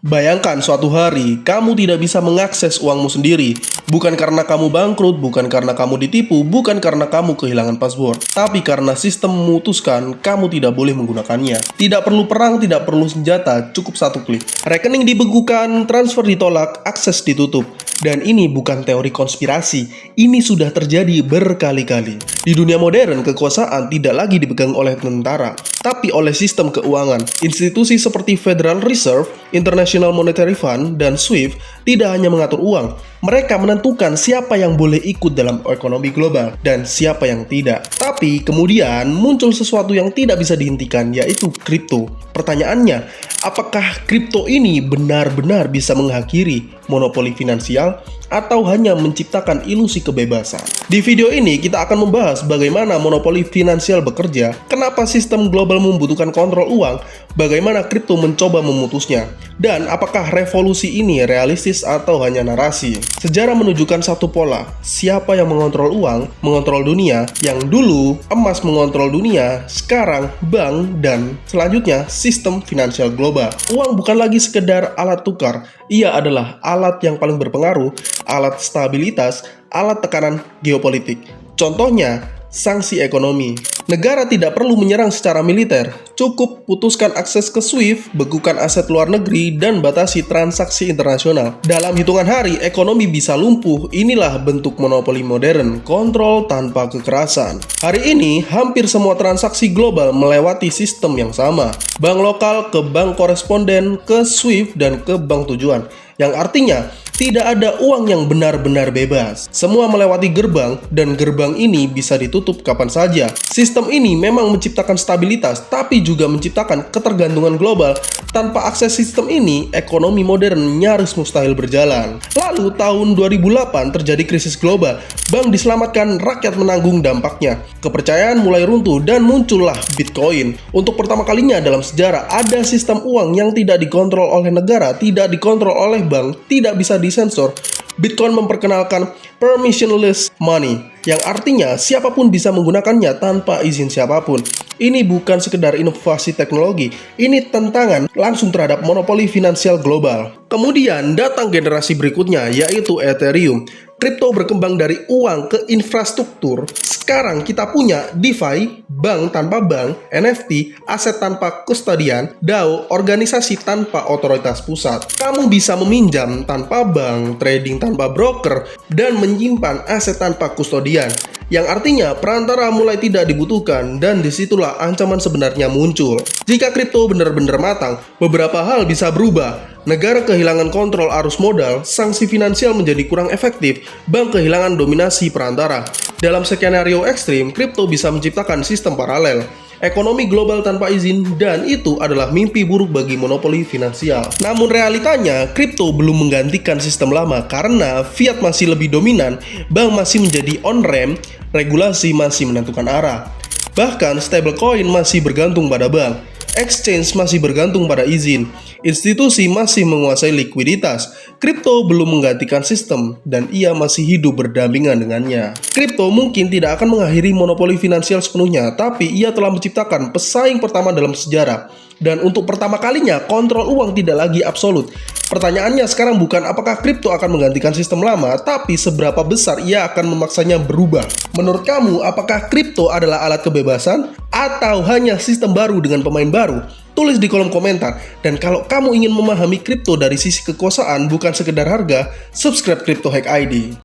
Bayangkan suatu hari kamu tidak bisa mengakses uangmu sendiri. Bukan karena kamu bangkrut, bukan karena kamu ditipu, bukan karena kamu kehilangan password, tapi karena sistem memutuskan kamu tidak boleh menggunakannya. Tidak perlu perang, tidak perlu senjata, cukup satu klik. Rekening dibekukan, transfer ditolak, akses ditutup. Dan ini bukan teori konspirasi, ini sudah terjadi berkali-kali. Di dunia modern, kekuasaan tidak lagi dipegang oleh tentara, tapi oleh sistem keuangan. Institusi seperti Federal Reserve, International Monetary Fund, dan SWIFT tidak hanya mengatur uang, mereka menentukan siapa yang boleh ikut dalam ekonomi global dan siapa yang tidak. Tapi kemudian muncul sesuatu yang tidak bisa dihentikan, yaitu kripto. Pertanyaannya, apakah kripto ini benar-benar bisa mengakhiri monopoli finansial atau hanya menciptakan ilusi kebebasan? Di video ini kita akan membahas bagaimana monopoli finansial bekerja, kenapa sistem global membutuhkan kontrol uang, bagaimana kripto mencoba memutusnya, dan apakah revolusi ini realistis atau hanya narasi. Sejarah menunjukkan satu pola, siapa yang mengontrol uang, mengontrol dunia, yang dulu emas mengontrol dunia, sekarang bank, dan selanjutnya sistem finansial global. Uang bukan lagi sekedar alat tukar, ia adalah alat yang paling berpengaruh, alat stabilitas, alat tekanan geopolitik. Contohnya, sanksi ekonomi. Negara tidak perlu menyerang secara militer, cukup putuskan akses ke SWIFT, bekukan aset luar negeri, dan batasi transaksi internasional. Dalam hitungan hari, ekonomi bisa lumpuh. Inilah bentuk monopoli modern, kontrol tanpa kekerasan. Hari ini, hampir semua transaksi global melewati sistem yang sama. Bank lokal ke bank koresponden, ke SWIFT, dan ke bank tujuan. Yang artinya, tidak ada uang yang benar-benar bebas. Semua melewati gerbang, dan gerbang ini bisa ditutup kapan saja. Sistem ini memang menciptakan stabilitas, tapi juga menciptakan ketergantungan global. Tanpa akses sistem ini, ekonomi modern nyaris mustahil berjalan. Lalu, tahun 2008 terjadi krisis global. Bank diselamatkan, rakyat menanggung dampaknya. Kepercayaan mulai runtuh, dan muncullah Bitcoin. Untuk pertama kalinya dalam sejarah, ada sistem uang yang tidak dikontrol oleh negara, tidak dikontrol oleh bank, tidak bisa disensor. Bitcoin memperkenalkan permissionless money, yang artinya siapapun bisa menggunakannya tanpa izin siapapun. Ini bukan sekedar inovasi teknologi, ini tantangan langsung terhadap monopoli finansial global. Kemudian datang generasi berikutnya, yaitu Ethereum. Kripto berkembang dari uang ke infrastruktur. Sekarang kita punya DeFi, bank tanpa bank, NFT, aset tanpa kustodian, DAO, organisasi tanpa otoritas pusat. Kamu bisa meminjam tanpa bank, trading tanpa broker, dan menyimpan aset tanpa kustodian. Yang artinya perantara mulai tidak dibutuhkan, dan disitulah ancaman sebenarnya muncul. Jika kripto benar-benar matang, beberapa hal bisa berubah. Negara kehilangan kontrol arus modal, sanksi finansial menjadi kurang efektif, bank kehilangan dominasi perantara. Dalam skenario ekstrim, kripto bisa menciptakan sistem paralel, ekonomi global tanpa izin, dan itu adalah mimpi buruk bagi monopoli finansial. Namun realitanya, kripto belum menggantikan sistem lama karena fiat masih lebih dominan, bank masih menjadi on-ramp, regulasi masih menentukan arah. Bahkan stablecoin masih bergantung pada bank, exchange masih bergantung pada izin, institusi masih menguasai likuiditas. Kripto belum menggantikan sistem, dan ia masih hidup berdampingan dengannya. Kripto mungkin tidak akan mengakhiri monopoli finansial sepenuhnya, tapi ia telah menciptakan pesaing pertama dalam sejarah. Dan untuk pertama kalinya, kontrol uang tidak lagi absolut. Pertanyaannya sekarang bukan apakah kripto akan menggantikan sistem lama, tapi seberapa besar ia akan memaksanya berubah. Menurut kamu, apakah kripto adalah alat kebebasan atau hanya sistem baru dengan pemain baru? Tulis di kolom komentar. Dan kalau kamu ingin memahami kripto dari sisi kekuasaan bukan sekedar harga, subscribe Crypto Hack ID.